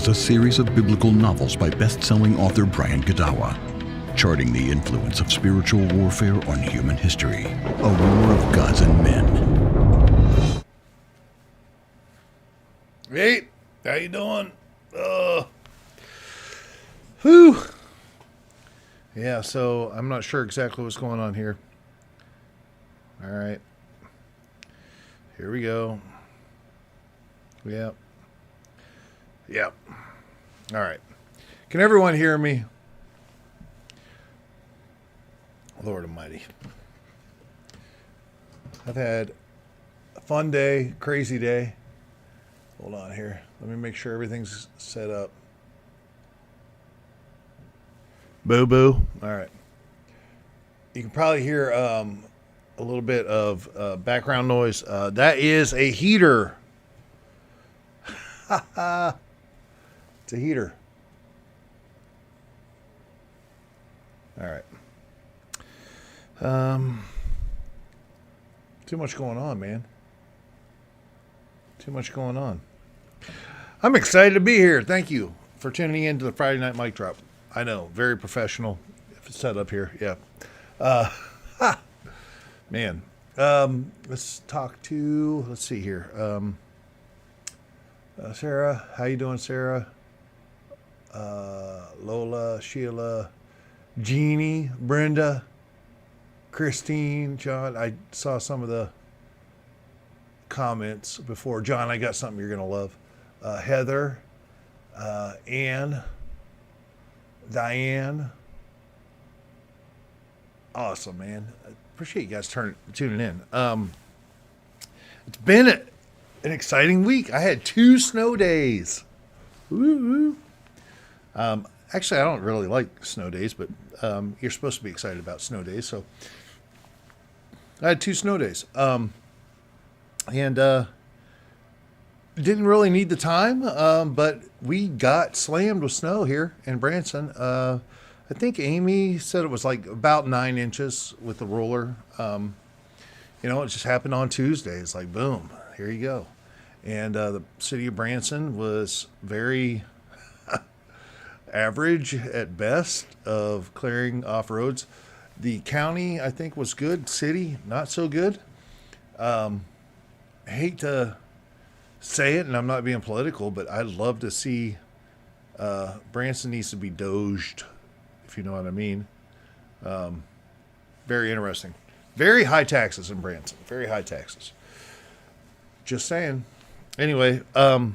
a series of biblical novels by best-selling author Brian Godawa, charting the influence of spiritual warfare on human history, a war of gods and men. Hey, how you doing? Whew. Yeah, so I'm not sure exactly what's going on here. All right. Here we go. Yep. Yep. All right. Can everyone hear me? Lord Almighty. I've had a fun day, crazy day. Hold on here. Let me make sure everything's set up. Boo-boo. All right. You can probably hear a little bit of background noise. That is a heater. It's a heater. All right. Too much going on, man. Too much going on. I'm excited to be here. Thank you for tuning in to the Friday Night Mic Drop. I know, very professional. If it's set up here, yeah. Man. Let's talk to. Let's see here. Sarah, how you doing, Sarah? Lola, Sheila, Jeannie, Brenda, Christine, John. I saw some of the comments before. John, I got something you're gonna love. Heather, Anne, Diane. Awesome, man. I appreciate you guys tuning in. It's been an exciting week. I had 2 snow days. Woo-hoo. Actually, I don't really like snow days, but you're supposed to be excited about snow days. So I had 2 snow days. And didn't really need the time, but we got slammed with snow here in Branson. I think Amy said it was like about 9 inches with the roller. It just happened on Tuesday. It's like, boom, here you go. And the city of Branson was very average at best of clearing off roads. The county, I think, was good. City, not so good. I hate to say it, and I'm not being political, but I'd love to see Branson needs to be doged, if you know what I mean. Very interesting. Very high taxes in Branson. Very high taxes. Just saying. Anyway, yeah,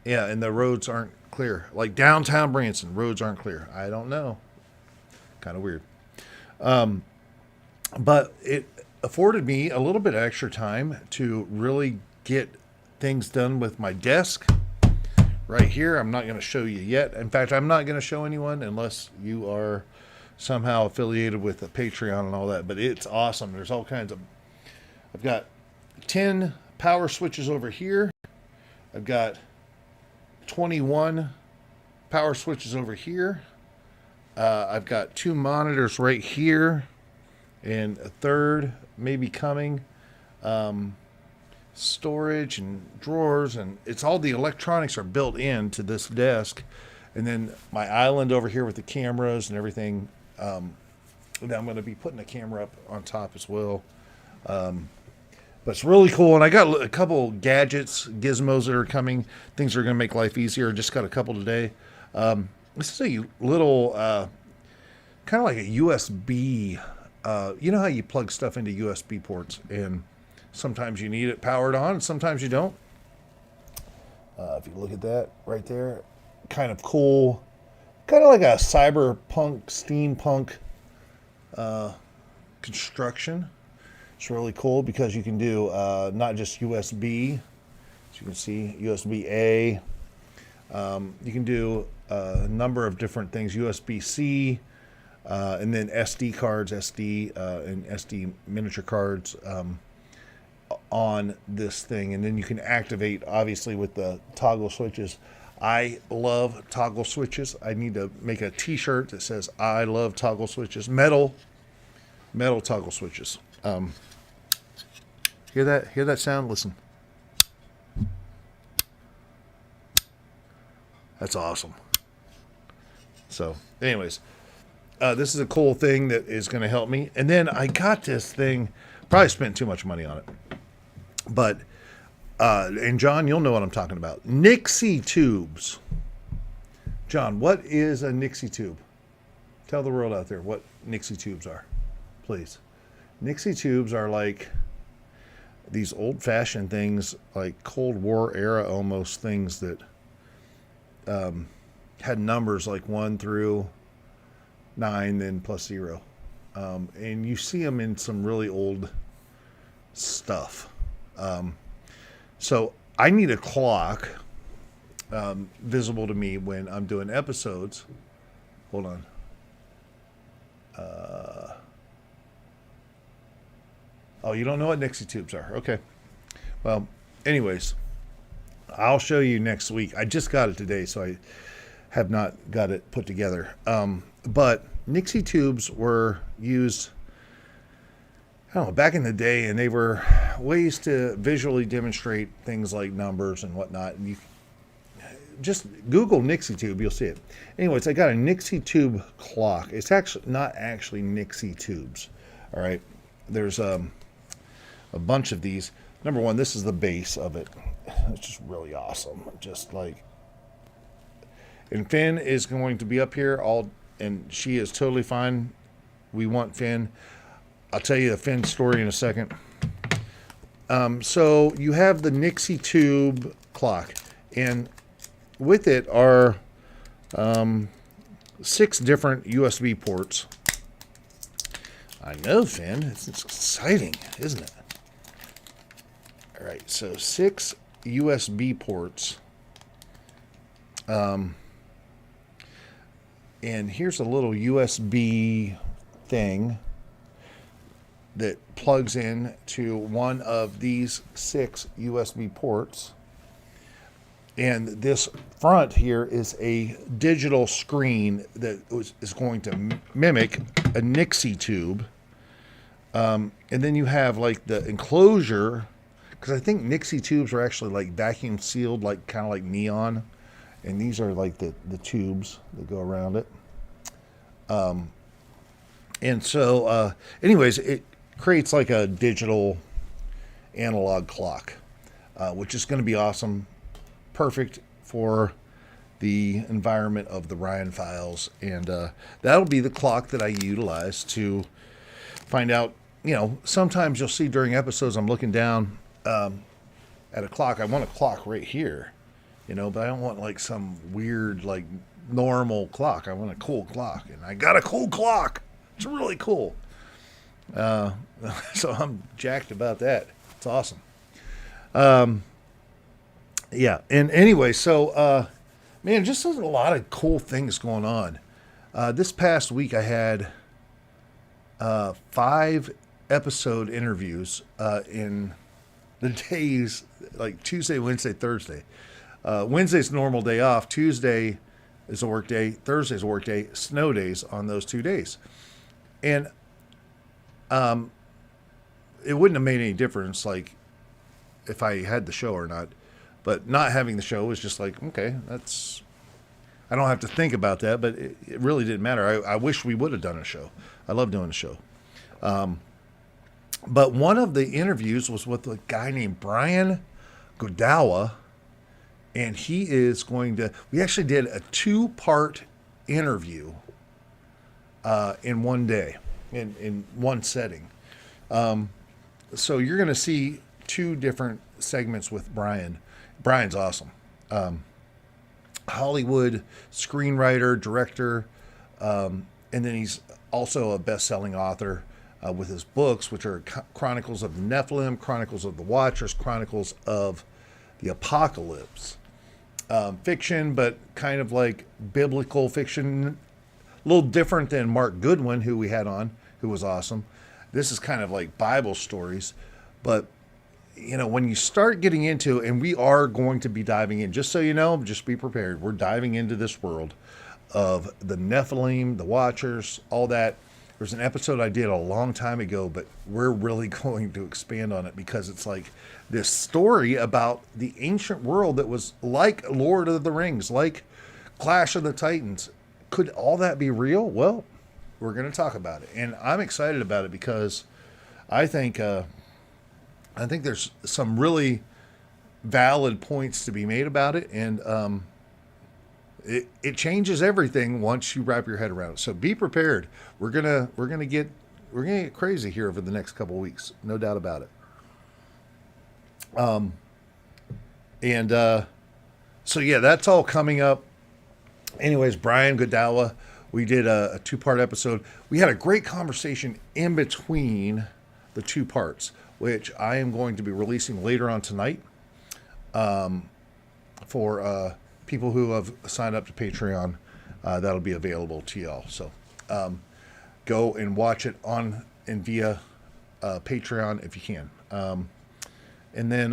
and the roads aren't clear. Like downtown Branson, roads aren't clear. I don't know. Kind of weird. But it afforded me a little bit of extra time to really get things done with my desk right here. I'm not going to show you yet. In fact, I'm not going to show anyone unless you are somehow affiliated with a Patreon and all that, but it's awesome. There's all kinds of, I've got 10 power switches over here. I've got 21 power switches over here. I've got 2 monitors right here and a third maybe coming. Storage and drawers, and it's all the electronics are built into this desk. And then my island over here with the cameras and everything. And I'm going to be putting a camera up on top as well. But it's really cool. And I got a couple gadgets, gizmos that are coming. Things that are going to make life easier. Just got a couple today. This is a little, kind of like a USB. You know how you plug stuff into USB ports, and sometimes you need it powered on, and sometimes you don't. If you look at that right there, kind of cool. Kind of like a cyberpunk, steampunk construction. It's really cool because you can do not just USB. As you can see, USB-A. You can do a number of different things. USB-C, and then SD cards, SD and SD miniature cards on this thing. And then you can activate, obviously, with the toggle switches. I love toggle switches. I need to make a t-shirt that says I love toggle switches. Metal toggle switches. Hear that sound? Listen. That's awesome. So, anyways, this is a cool thing that is going to help me. And then I got this thing, probably spent too much money on it. But, and John, you'll know what I'm talking about. Nixie tubes. John, what is a Nixie tube? Tell the world out there what Nixie tubes are, please. Nixie tubes are like these old-fashioned things, like Cold War era almost things that had numbers like 1 through 9, then plus 0. And you see them in some really old stuff. So I need a clock visible to me when I'm doing episodes. Hold on. Oh, you don't know what Nixie tubes are? Okay. Well, anyways, I'll show you next week. I just got it today, so I have not got it put together. But Nixie tubes were used, I don't know, back in the day, and they were ways to visually demonstrate things like numbers and whatnot. And you just Google Nixie tube, you'll see it. Anyways, I got a Nixie tube clock. It's actually not actually Nixie tubes. All right. There's a bunch of these. Number one, this is the base of it. It's just really awesome. Just like, and Finn is going to be up here and she is totally fine. We want Finn. I'll tell you the Finn story in a second. So you have the Nixie tube clock, and with it are 6 different USB ports. I know, Finn. It's exciting, isn't it? All right, so 6 USB ports. And here's a little USB thing that plugs in to one of these 6 USB ports. And this front here is a digital screen that is going to mimic a Nixie tube. And then you have like the enclosure, because I think Nixie tubes are actually like vacuum sealed, like kind of like neon. And these are like the tubes that go around it. And so, anyways, it creates like a digital analog clock, which is going to be awesome. Perfect for the environment of the Ryan files. And that'll be the clock that I utilize to find out, you know, sometimes you'll see during episodes I'm looking down at a clock. I want a clock right here, you know, but I don't want like some weird, like normal clock. I want a cool clock, and I got a cool clock. It's really cool. So I'm jacked about that. It's awesome. Yeah. And anyway, so, man, just a lot of cool things going on. This past week I had 5 episode interviews in the days like Tuesday, Wednesday, Thursday. Wednesday's a normal day off. Tuesday is a work day. Thursday's a work day. Snow days on those 2 days. And it wouldn't have made any difference, like, if I had the show or not. But not having the show was just like, okay, I don't have to think about that, but it really didn't matter. I wish we would have done a show. I love doing a show. But one of the interviews was with a guy named Brian Godawa, and he is we actually did a 2-part interview in one day, in one setting. So you're going to see 2 different segments with Brian. Brian's awesome. Hollywood screenwriter, director, and then he's also a best-selling author with his books, which are Chronicles of the Nephilim, Chronicles of the Watchers, Chronicles of the Apocalypse. Fiction, but kind of like biblical fiction. A little different than Mark Goodwin, who we had on, who was awesome. This is kind of like Bible stories, but you know, when you start getting into, and we are going to be diving in, just so you know, just be prepared. We're diving into this world of the Nephilim, the Watchers, all that. There's an episode I did a long time ago, but we're really going to expand on it because it's like this story about the ancient world that was like Lord of the Rings, like Clash of the Titans. Could all that be real? Well, we're going to talk about it, and I'm excited about it because I think there's some really valid points to be made about it, and it changes everything once you wrap your head around it. So be prepared. We're gonna get crazy here over the next couple of weeks, no doubt about it. So yeah, that's all coming up. Anyways, Brian Godawa, we did a 2-part episode. We had a great conversation in between the 2 parts, which I am going to be releasing later on tonight for people who have signed up to Patreon. That'll be available to y'all. So go and watch it on and via Patreon if you can. And then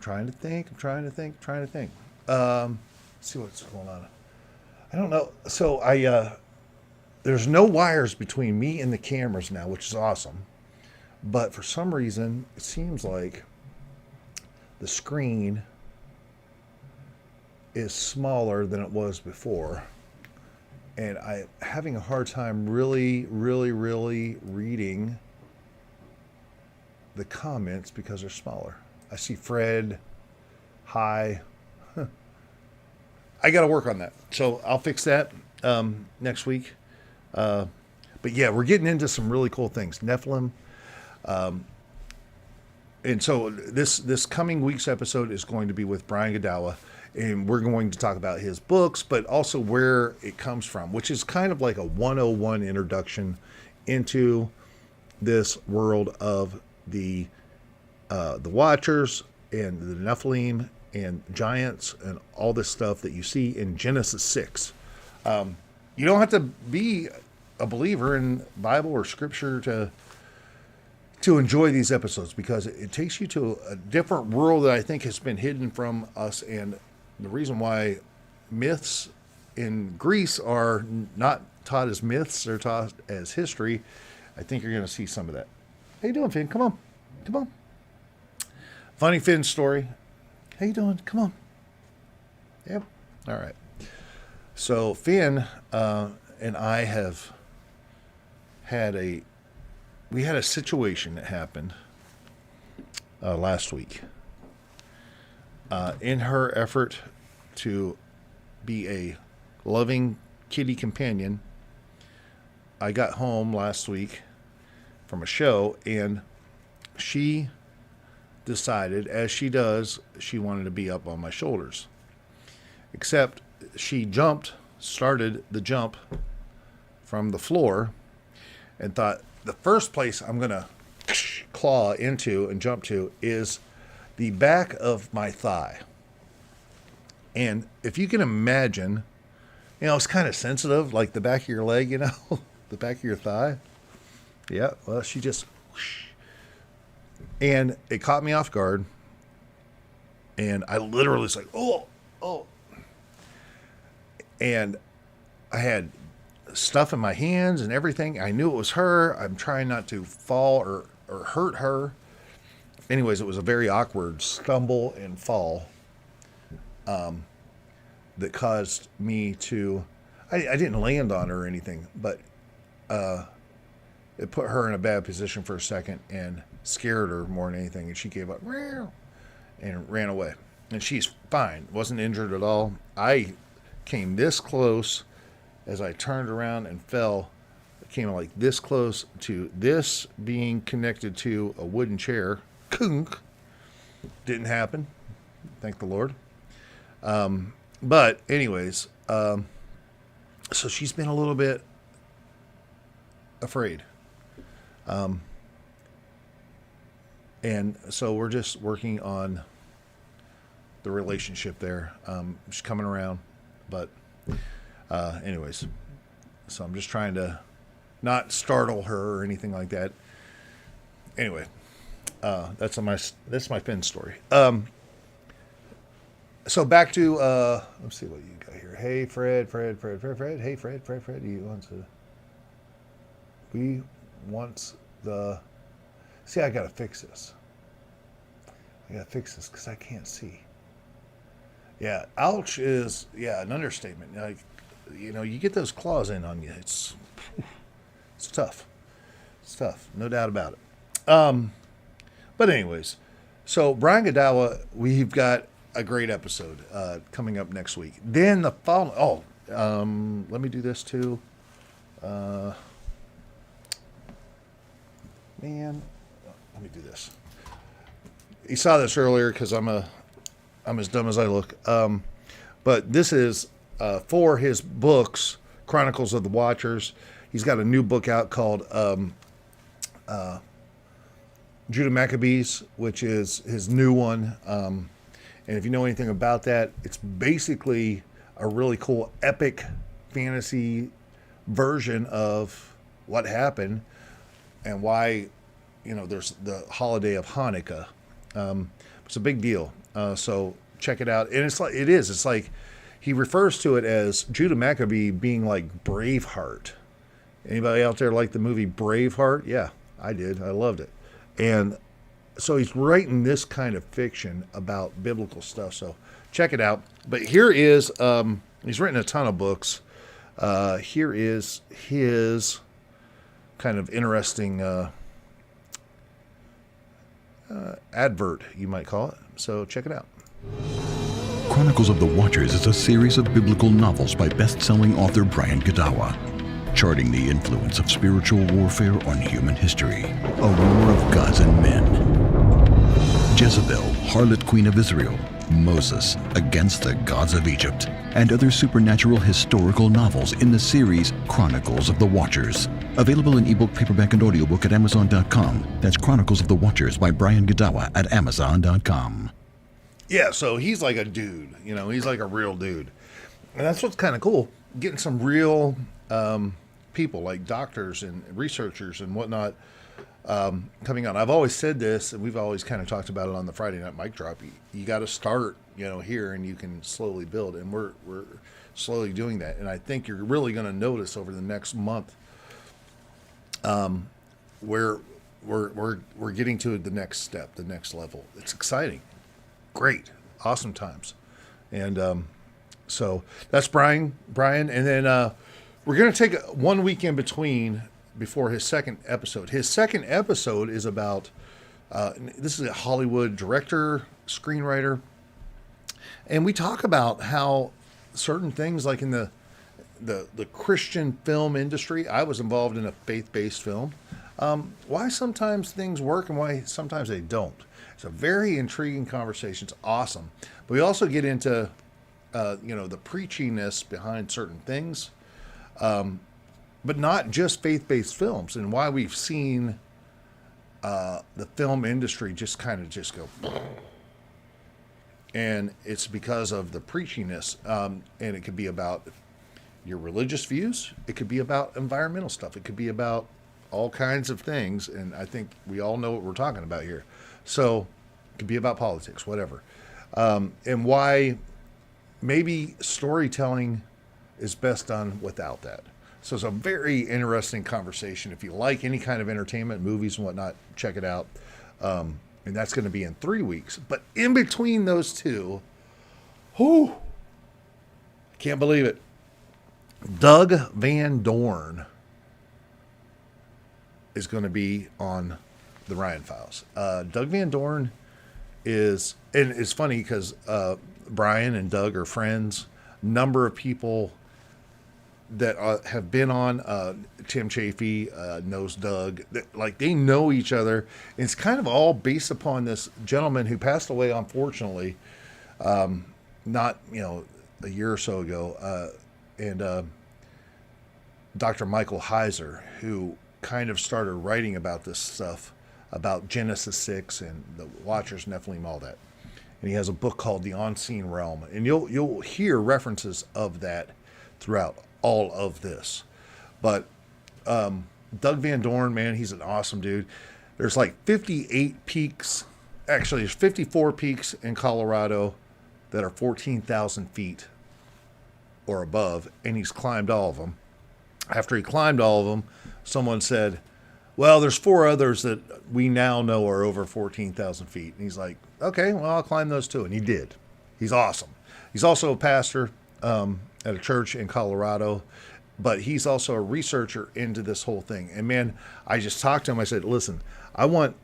trying to think. See what's going on. I don't know. So there's no wires between me and the cameras now, which is awesome. But for some reason, it seems like the screen is smaller than it was before. And I'm having a hard time really reading the comments because they're smaller. I see Fred, hi. I got to work on that. So I'll fix that next week. But yeah, we're getting into some really cool things. Nephilim. And so this coming week's episode is going to be with Brian Godawa. And we're going to talk about his books, but also where it comes from, which is kind of like a 101 introduction into this world of the Watchers and the Nephilim and giants and all this stuff that you see in Genesis 6. You don't have to be a believer in Bible or Scripture to enjoy these episodes, because it takes you to a different world that I think has been hidden from us. And the reason why myths in Greece are not taught as myths, they're taught as history, I think you're going to see some of that. How you doing, Finn? Come on. Funny Finn story. How you doing? Come on. Yep. All right. So Finn and I have had a situation that happened last week. In her effort to be a loving kitty companion, I got home last week from a show, and she decided, as she does, she wanted to be up on my shoulders. Except she started the jump from the floor, and thought the first place I'm going to claw into and jump to is the back of my thigh. And if you can imagine, it's kind of sensitive, like the back of your leg, the back of your thigh. Yeah, well, she just whoosh. And it caught me off guard. And I literally was like, oh. And I had stuff in my hands and everything. I knew it was her. I'm trying not to fall or hurt her. Anyways, it was a very awkward stumble and fall that caused me to... I didn't land on her or anything, but it put her in a bad position for a second and scared her more than anything, and she gave up and ran away. And she's fine. Wasn't injured at all. I came this close as I turned around and fell. I came like this close to this being connected to a wooden chair. Kunk. Didn't happen. Thank the Lord. But anyways, so she's been a little bit afraid. And so we're just working on the relationship there. She's coming around, but anyways, so I'm just trying to not startle her or anything like that. Anyway, that's my Finn story. So back to let's see what you got here. Hey Fred. Hey Fred. I gotta fix this. Because I can't see. Yeah, ouch is an understatement. Like, you get those claws in on you. It's tough. It's tough, no doubt about it. But anyways, so Brian Godawa, we've got a great episode coming up next week. Then the following. Let me do this too. Man, let me do this. You saw this earlier because I'm as dumb as I look. But this is for his books, Chronicles of the Watchers. He's got a new book out called Judah Maccabees, which is his new one. And if you know anything about that, it's basically a really cool epic fantasy version of what happened and why, there's the holiday of Hanukkah. It's a big deal. So check it out. And it's like he refers to it as Judah Maccabee being like Braveheart. Anybody out there like the movie Braveheart? Yeah, I did. I loved it. And so he's writing this kind of fiction about biblical stuff. So check it out. But here is, he's written a ton of books. Here is his kind of interesting advert, you might call it. So check it out. Chronicles of the Watchers is a series of biblical novels by best-selling author Brian Godawa, charting the influence of spiritual warfare on human history, a war of gods and men. Jezebel, harlot queen of Israel, Moses against the gods of Egypt, and other supernatural historical novels in the series Chronicles of the Watchers. Available in ebook, paperback, and audiobook at Amazon.com. That's Chronicles of the Watchers by Brian Godawa at Amazon.com. Yeah, so he's like a dude, he's like a real dude. And that's what's kind of cool, getting some real people like doctors and researchers and whatnot coming on. I've always said this, and we've always kind of talked about it on the Friday Night Mic Drop. You got to start, here, and you can slowly build. And we're slowly doing that. And I think you're really going to notice over the next month where we're getting to the next step, the next level. It's exciting, great, awesome times. And so that's Brian, and then we're going to take 1 week in between before his second episode. His second episode is about, this is a Hollywood director, screenwriter. And we talk about how certain things like in the Christian film industry, I was involved in a faith-based film, why sometimes things work and why sometimes they don't. It's a very intriguing conversation. It's awesome. But we also get into, the preachiness behind certain things. But not just faith-based films, and why we've seen the film industry just go. And it's because of the preachiness. And it could be about your religious views. It could be about environmental stuff. It could be about all kinds of things. And I think we all know what we're talking about here. So it could be about politics, whatever. And why maybe storytelling is best done without that. So it's a very interesting conversation. If you like any kind of entertainment, movies and whatnot, check it out. And that's going to be in 3 weeks. But in between those two, I can't believe it. Doug Van Dorn is going to be on the Ryan Files. Doug Van Dorn is, and it's funny because Brian and Doug are friends. Number of people that have been on, Tim Chafee knows Doug, like they know each other. And it's kind of all based upon this gentleman who passed away, unfortunately, not, a year or so ago. And Dr. Michael Heiser, who kind of started writing about this stuff, about Genesis 6 and the Watchers, Nephilim, all that. And he has a book called The Unseen Realm. And you'll hear references of that throughout all of this. But Doug Van Dorn, man, he's an awesome dude. There's like 58 peaks. Actually, there's 54 peaks in Colorado that are 14,000 feet or above, and he's climbed all of them. After he climbed all of them, someone said, well, there's 4 others that we now know are over 14,000 feet. And he's like, okay, well, I'll climb those too. And he did. He's awesome. He's also a pastor at a church in Colorado, but he's also a researcher into this whole thing. And man, I just talked to him. I said, listen, I want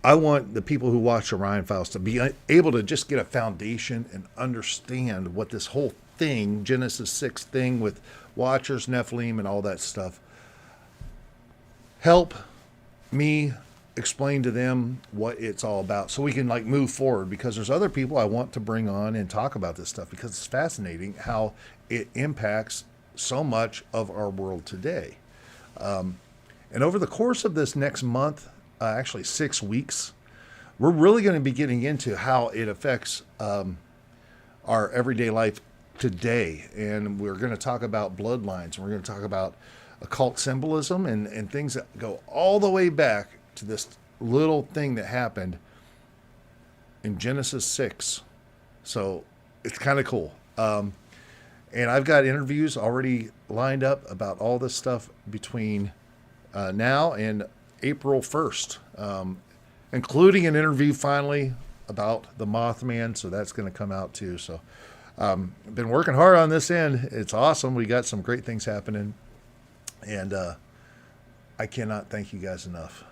the people who watch Orion Files to be able to just get a foundation and understand what this whole thing, Genesis 6 thing with Watchers, Nephilim, and all that stuff. Help me explain to them what it's all about so we can like move forward, because there's other people I want to bring on and talk about this stuff, because it's fascinating how it impacts so much of our world today. And over the course of this next month, actually 6 weeks, we're really going to be getting into how it affects our everyday life today. And we're going to talk about bloodlines. We're going to talk about occult symbolism and things that go all the way back to this little thing that happened in Genesis 6. So it's kind of cool. And I've got interviews already lined up about all this stuff between now and April 1st, including an interview finally about the Mothman. So that's going to come out too. So I've been working hard on this end. It's awesome. We got some great things happening. And I cannot thank you guys enough.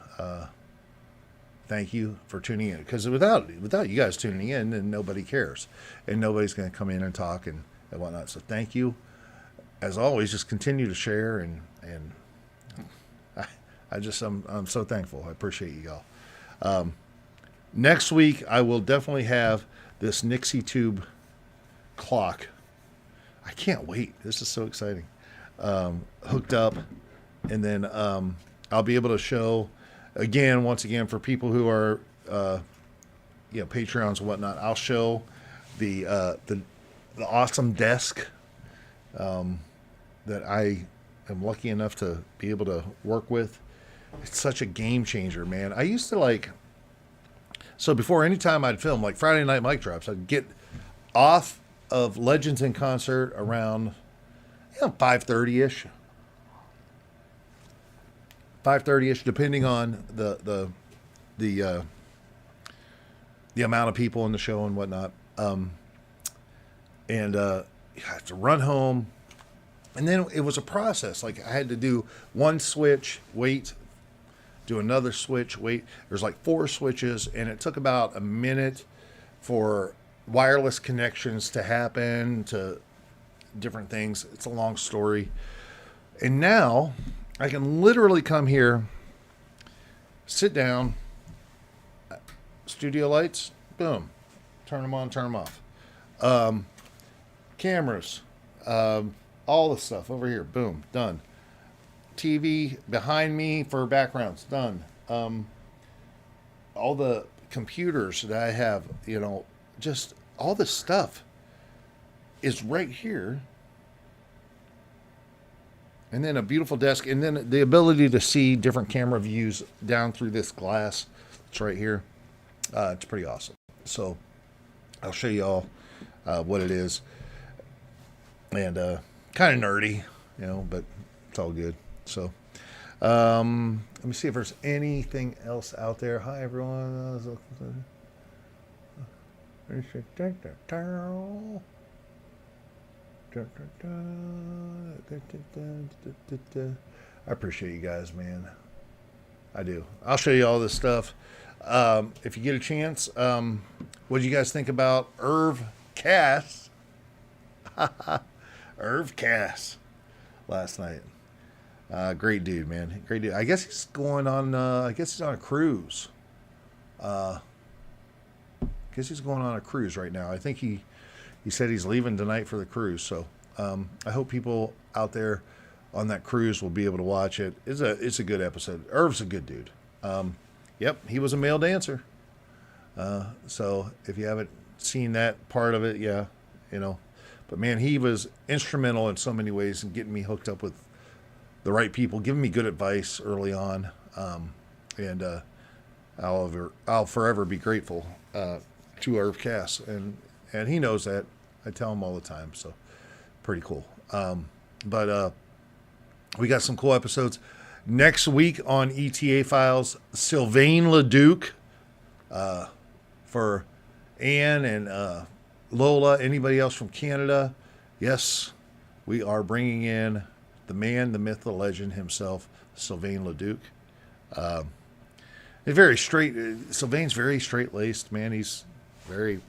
Thank you for tuning in, because without you guys tuning in, then nobody cares, and nobody's going to come in and talk and whatnot. So thank you, as always. Just continue to share, and I'm so thankful. I appreciate you all. Next week I will definitely have this Nixie tube clock. I can't wait. This is so exciting. Hooked up, and then I'll be able to show once again for people who are Patreons and whatnot. I'll show the awesome desk that I am lucky enough to be able to work with. It's such a game changer, man. I used to so before any time I'd film, like Friday Night Mic Drops, I'd get off of Legends in Concert around 5:30ish. 5:30ish, depending on the amount of people in the show and whatnot. You have to run home, and then it was a process. Like I had to do one switch, wait, do another switch, wait. There's like 4 switches, and it took about a minute for wireless connections to happen to different things. It's a long story. And now I can literally come here, sit down, studio lights, boom, turn them on, turn them off. Cameras, all the stuff over here, boom, done. TV behind me for backgrounds, done. All the computers that I have, just all this stuff is right here. And then a beautiful desk, and then the ability to see different camera views down through this glass. It's right here. It's pretty awesome. So I'll show you all what it is. And kind of nerdy, but it's all good. So let me see if there's anything else out there. Hi, everyone. I appreciate you guys, man. I do. I'll show you all this stuff. If you get a chance, what did you guys think about Irv Cass? Irv Cass last night. Great dude, man. Great dude. I guess he's going on, he's on a cruise. I guess he's going on a cruise right now. I think he said he's leaving tonight for the cruise. So I hope people out there on that cruise will be able to watch it. It's a good episode. Irv's a good dude. Yep, he was a male dancer. So if you haven't seen that part of it, yeah, But man, he was instrumental in so many ways in getting me hooked up with the right people, giving me good advice early on. And I'll forever be grateful to Irv Cass, and he knows that. I tell him all the time, so pretty cool. But we got some cool episodes next week on ETA Files. Sylvain LeDuc for Anne and Lola, anybody else from Canada? Yes, we are bringing in the man, the myth, the legend himself, Sylvain Leduc. He's very straight. Sylvain's very straight-laced, man. He's very...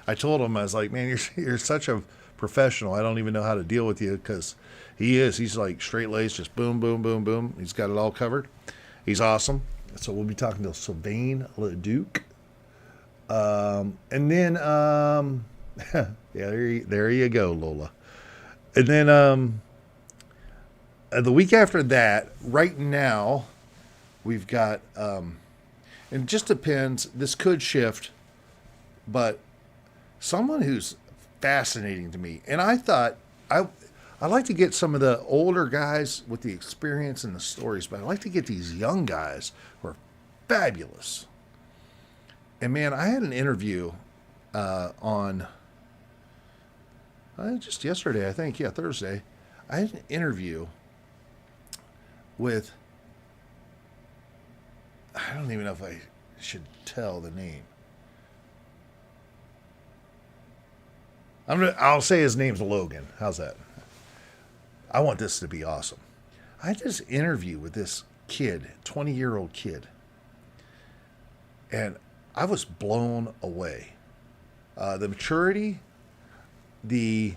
I told him, I was like, man, you're such a professional. I don't even know how to deal with you, because he is. He's like straight-laced, just boom, boom, boom, boom. He's got it all covered. He's awesome. So we'll be talking to Sylvain Leduc. And then, yeah, there you go, Lola. And then the week after that, right now, we've got, and it just depends, this could shift, but someone who's fascinating to me. And I thought, I like to get some of the older guys with the experience and the stories, but I like to get these young guys who are fabulous. And man, I had an interview on just yesterday, I think, Thursday. I had an interview with, I don't even know if I should tell the name. I'll say his name's Logan. How's that? I want this to be awesome. I had this interview with this kid, 20-year-old kid, and I was blown away. The maturity, the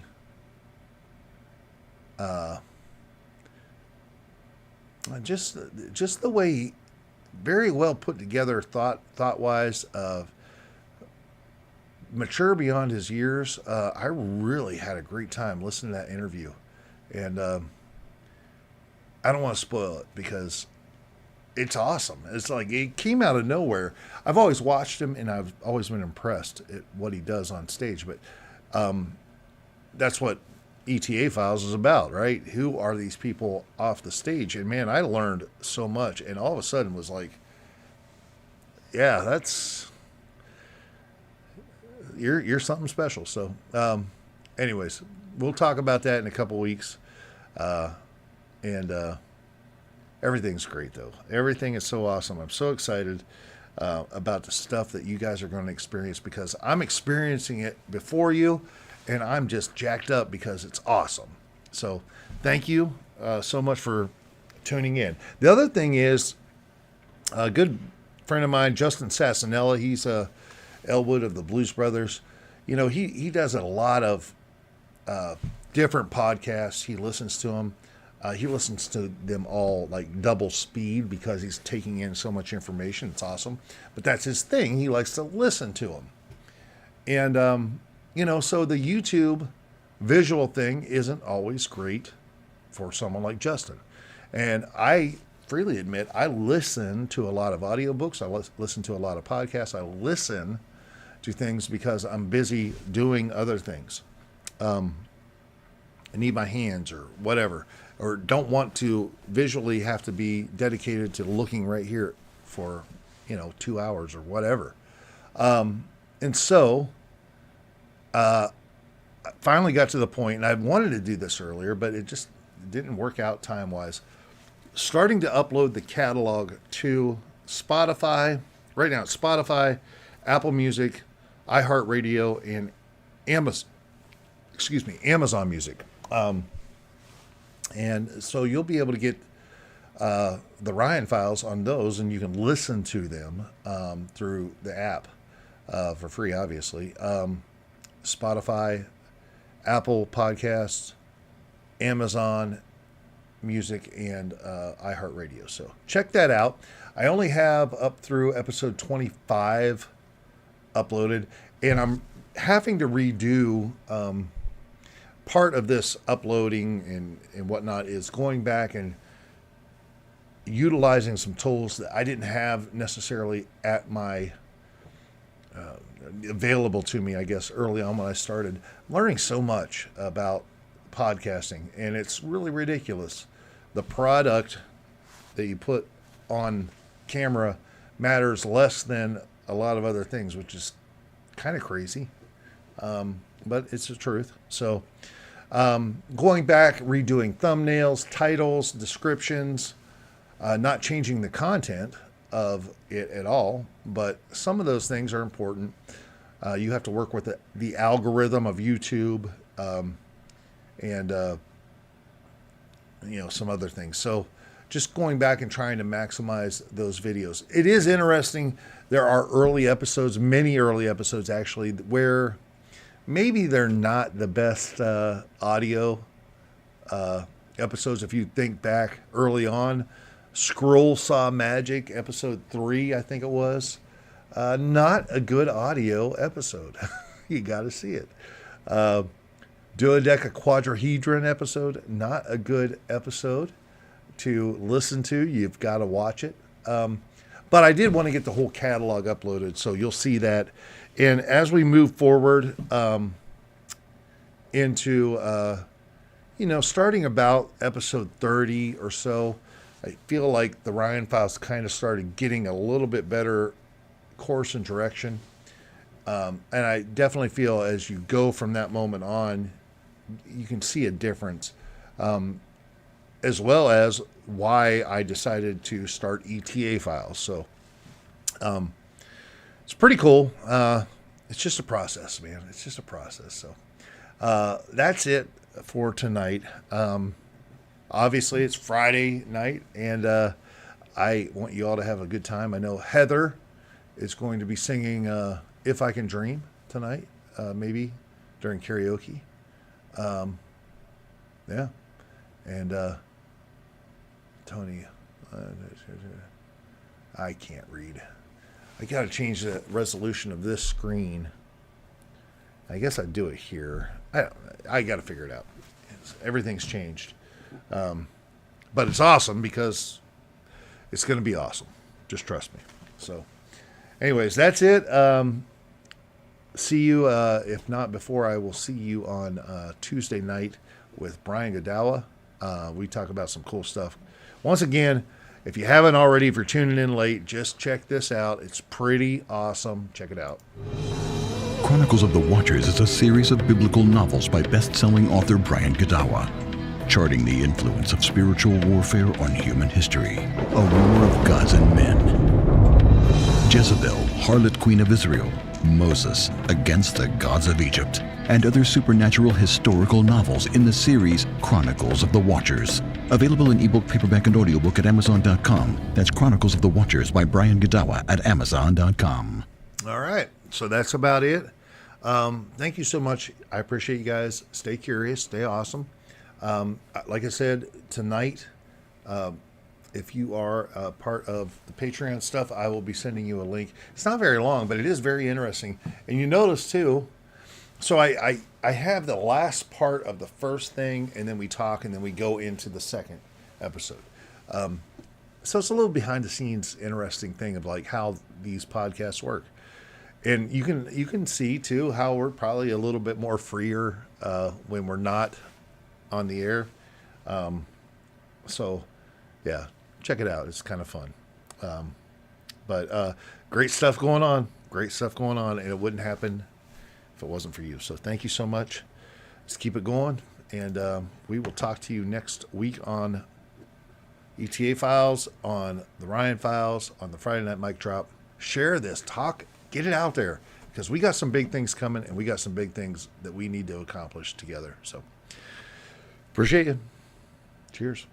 just the way, very well put together thought wise, mature beyond his years. I really had a great time listening to that interview, and I don't want to spoil it because it's awesome. It's like it came out of nowhere. I've always watched him, and I've always been impressed at what he does on stage. But that's what ETA Files is about, right? Who are these people off the stage? And man, I learned so much, and all of a sudden was like, yeah, that's you're something special. So, anyways, we'll talk about that in a couple weeks, and. Everything's great, though. Everything is so awesome. I'm so excited about the stuff that you guys are going to experience, because I'm experiencing it before you, and I'm just jacked up because it's awesome. So thank you so much for tuning in. The other thing is, a good friend of mine, Justin Sassanella, he's Elwood of the Blues Brothers. You know, he does a lot of different podcasts. He listens to them. He listens to them all like double speed because he's taking in so much information. It's awesome. But that's his thing. He likes to listen to them. And, you know, so the YouTube visual thing isn't always great for someone like Justin. And I freely admit, I listen to a lot of audiobooks. I listen to a lot of podcasts. I listen to things because I'm busy doing other things. I need my hands or whatever, or don't want to visually have to be dedicated to looking right here for, 2 hours or whatever. And so, I finally got to the point, and I wanted to do this earlier, but it just didn't work out time-wise. Starting to upload the catalog to Spotify. Right now, it's Spotify, Apple Music, iHeartRadio, and Amazon Music. And so you'll be able to get the Ryan Files on those, and you can listen to them through the app for free, obviously. Spotify, Apple Podcasts, Amazon Music, and iHeartRadio. So check that out. I only have up through episode 25 uploaded, and I'm having to redo part of this uploading and whatnot is going back and utilizing some tools that I didn't have necessarily at my available to me, I guess, early on when I started learning so much about podcasting. And it's really ridiculous. The product that you put on camera matters less than a lot of other things, which is kind of crazy. But it's the truth. So going back, redoing thumbnails, titles, descriptions, not changing the content of it at all, but some of those things are important. You have to work with the algorithm of YouTube, and some other things. So just going back and trying to maximize those videos. It is interesting. There are early episodes, many early episodes actually, where maybe they're not the best audio episodes. If you think back early on, Scroll Saw Magic, episode 3, I think it was. Not a good audio episode. You got to see it. Dodecaquadrahedron episode, not a good episode to listen to. You've got to watch it. But I did want to get the whole catalog uploaded, so you'll see that. And as we move forward into, starting about episode 30 or so, I feel like the Ryan Files kind of started getting a little bit better course and direction. And I definitely feel as you go from that moment on, you can see a difference, as well as why I decided to start ETA Files. So it's pretty cool. It's just a process, man. It's just a process. So that's it for tonight. Obviously, it's Friday night, and I want you all to have a good time. I know Heather is going to be singing If I Can Dream tonight, maybe during karaoke. Yeah. And Tony, I can't read. I got to change the resolution of this screen. I guess I'd do it here. I got to figure it out. Everything's changed. But it's awesome because it's going to be awesome. Just trust me. So anyways, that's it. See you, if not before, I will see you on Tuesday night with Brian Godawa. We talk about some cool stuff. Once again, if you haven't already, if you're tuning in late, just check this out. It's pretty awesome. Check it out. Chronicles of the Watchers is a series of biblical novels by best-selling author Brian Godawa, charting the influence of spiritual warfare on human history, a war of gods and men. Jezebel, harlot queen of Israel, Moses against the gods of Egypt, and other supernatural historical novels in the series Chronicles of the Watchers. Available in ebook, paperback, and audiobook at Amazon.com. That's Chronicles of the Watchers by Brian Godawa at Amazon.com. All right. So that's about it. Thank you so much. I appreciate you guys. Stay curious. Stay awesome. Like I said, tonight, if you are a part of the Patreon stuff, I will be sending you a link. It's not very long, but it is very interesting. And you notice, too, so I have the last part of the first thing, and then we talk, and then we go into the second episode. So it's a little behind-the-scenes interesting thing of like how these podcasts work. And you can see, too, how we're probably a little bit more freer when we're not on the air. So, yeah, check it out. It's kind of fun. But great stuff going on. Great stuff going on. And it wouldn't happen if it wasn't for you. So thank you so much. Let's keep it going. And we will talk to you next week on ETA Files, on the Ryan Files, on the Friday Night Mic Drop. Share this. Talk. Get it out there. Because we got some big things coming, and we got some big things that we need to accomplish together. So appreciate you. Cheers.